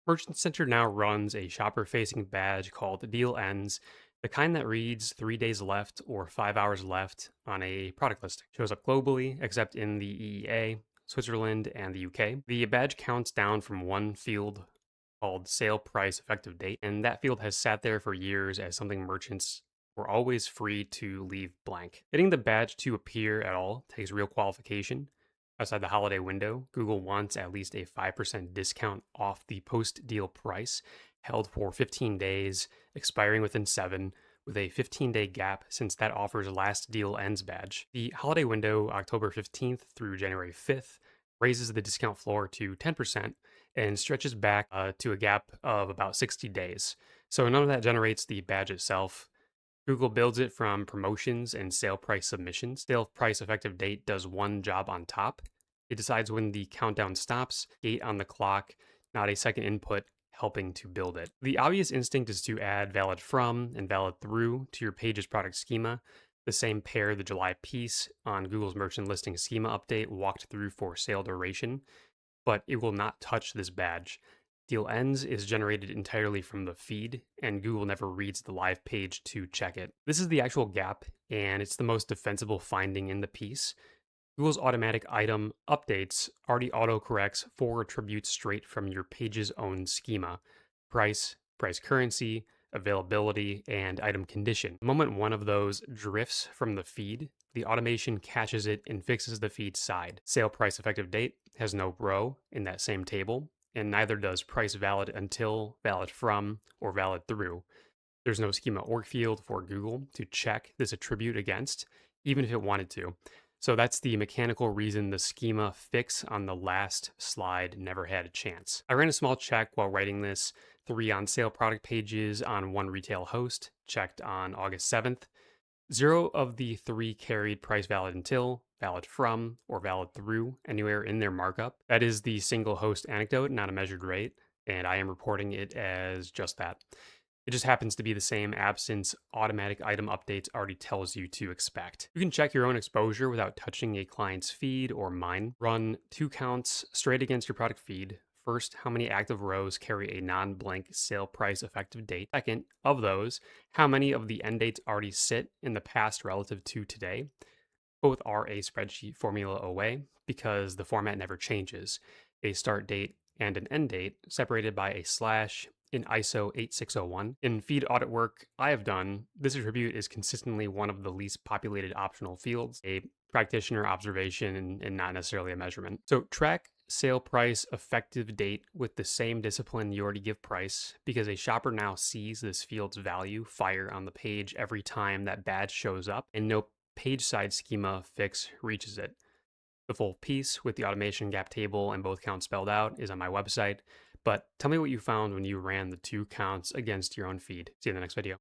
Merchant Center now runs a shopper facing badge called Deal Ends, the kind that reads 3 days left or 5 hours left on a product listing. Shows up globally, except in the EEA, Switzerland, and the UK. The badge counts down from one field called sale price effective date, and that field has sat there for years as something merchants were always free to leave blank. Getting the badge to appear at all takes real qualification. Outside the holiday window, Google wants at least a 5% discount off the post deal price, held for 15 days, expiring within 7, with a 15-day gap since that offer's last deal ends badge. The holiday window, October 15th through January 5th, raises the discount floor to 10% and stretches back to a gap of about 60 days. So none of that generates the badge itself. Google builds it from promotions and sale price submissions. Sale price effective date does one job on top. It decides when the countdown stops, gate on the clock, not a second input helping to build it. The obvious instinct is to add validFrom and validThrough to your page's product schema. The same pair the July piece on Google's merchant listing schema update walked through for sale duration, but it will not touch this badge. Deal ends is generated entirely from the feed, and Google never reads the live page to check it. This is the actual gap, and it's the most defensible finding in the piece. Google's automatic item updates already autocorrects 4 attributes straight from your page's own schema: price currency, availability, and item condition. The moment one of those drifts from the feed, the automation catches it and fixes the feed side. Sale price effective date has no row in that same table, and neither does price valid until, valid from, or valid through. There's no schema org field for Google to check this attribute against, even if it wanted to. So that's the mechanical reason the schema fix on the last slide never had a chance. I ran a small check while writing this: 3 on sale product pages on 1 retail host, checked on August 7th. 0 of the 3 carried price valid until, valid from, or valid through anywhere in their markup. That is the single host anecdote, not a measured rate, and I am reporting it as just that. It just happens to be the same absence automatic item updates already tells you to expect. You can check your own exposure without touching a client's feed or mine. Run 2 counts straight against your product feed. First, how many active rows carry a non-blank sale price effective date? Second, of those, how many of the end dates already sit in the past relative to today? Both are a spreadsheet formula away because the format never changes. A start date and an end date separated by a slash in ISO 8601. In feed audit work I have done, this attribute is consistently one of the least populated optional fields, a practitioner observation and not necessarily a measurement. So track sale price effective date with the same discipline you already give price, because a shopper now sees this field's value fire on the page every time that badge shows up, and no page side schema fix reaches it. The full piece with the automation gap table and both counts spelled out is on my website. But tell me what you found when you ran the 2 counts against your own feed. See you in the next video.